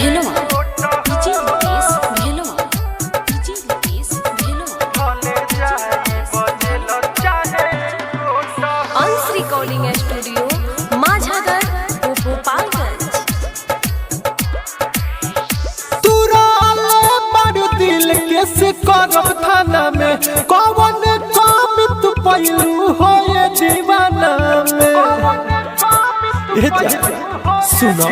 Bhelwa DJ Rupesh Bhelwa DJ Rupesh Bhelwa अंश recording studio माझागर Gopalganj. दिल के करब थाना में कौन काम तू पहलू हो ये दीवाना में सुनो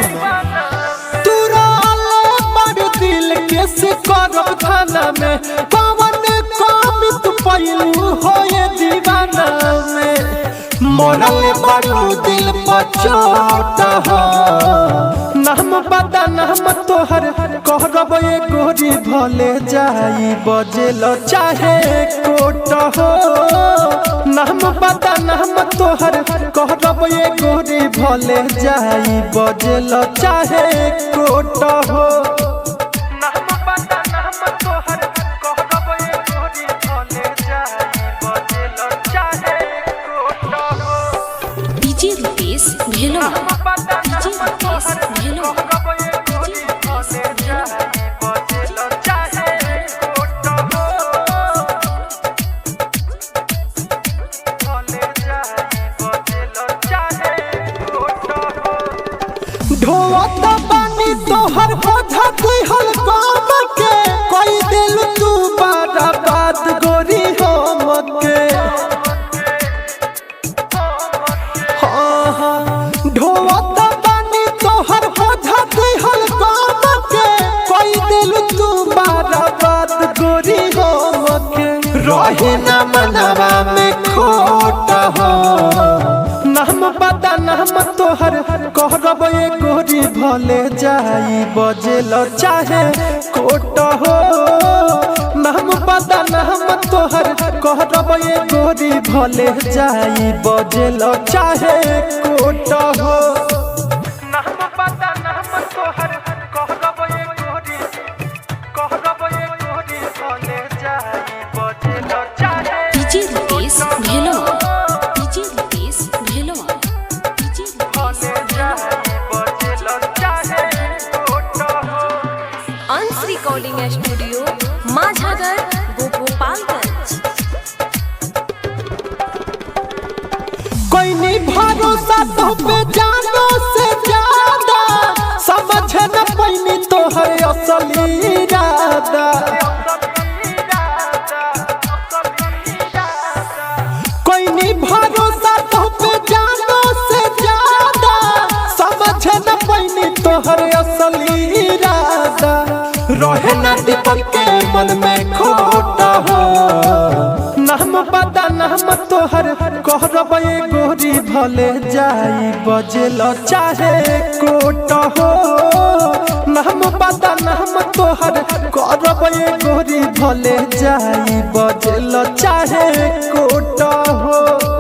दिल के करब थाना में कौन काम तू पहलू हो ये दीवाना में मोरल बड़ू दिल पर चोट हो नाम बता नाम तोहर कहब ये गोरी भले जाई बजेल चाहे कोट हो नाम बता नाम तोहर कहब ये गोरी भले जाई बजेल चाहे कोट हो डीजे रुपेश भेलवा डीजे रुपेश भेलवा ढोवत बानी तोहर बोझा दिहल काम के कोई दिल तू बड़ा बात गोरी हमके ढोवत बानी तोहर बोझा दिहल काम के कोई दिल तू बड़ा बात गोरी हमके रही न मनवा में खोट हो नाम बता नाम तोहर कहब ये गोरी भले जाई बजेल चाहे कोट हो नाम बता नाम तोहर कहब ये गोरी भले जाई बजेल चाहे कोट हो नाम बता नाम तोहर कहब ये गोरी भले जाई बजेल चाहे DJ Rupesh Bhelwa DJ Rupesh Bhelwa DJ Rupesh अंश रिकॉर्डिंग स्टूडियो माझागर गोपालगंज। कोई नहीं भरोसा तो पे जानो से ज्यादा समझ न पैनी तोहर असली इरादा कोई नहीं भरोसा तो पे जानो से ज्यादा समझ न पैनी तोहर असली इरादा रहे न दीपक के मन में खोट हो नाम बता नाम तोहर कहब ये गोरी भले जाई बजेल चाहे कोट हो नाम बता नाम तोहर कहब ये गोरी भले जाई बजेल चाहे कोट हो।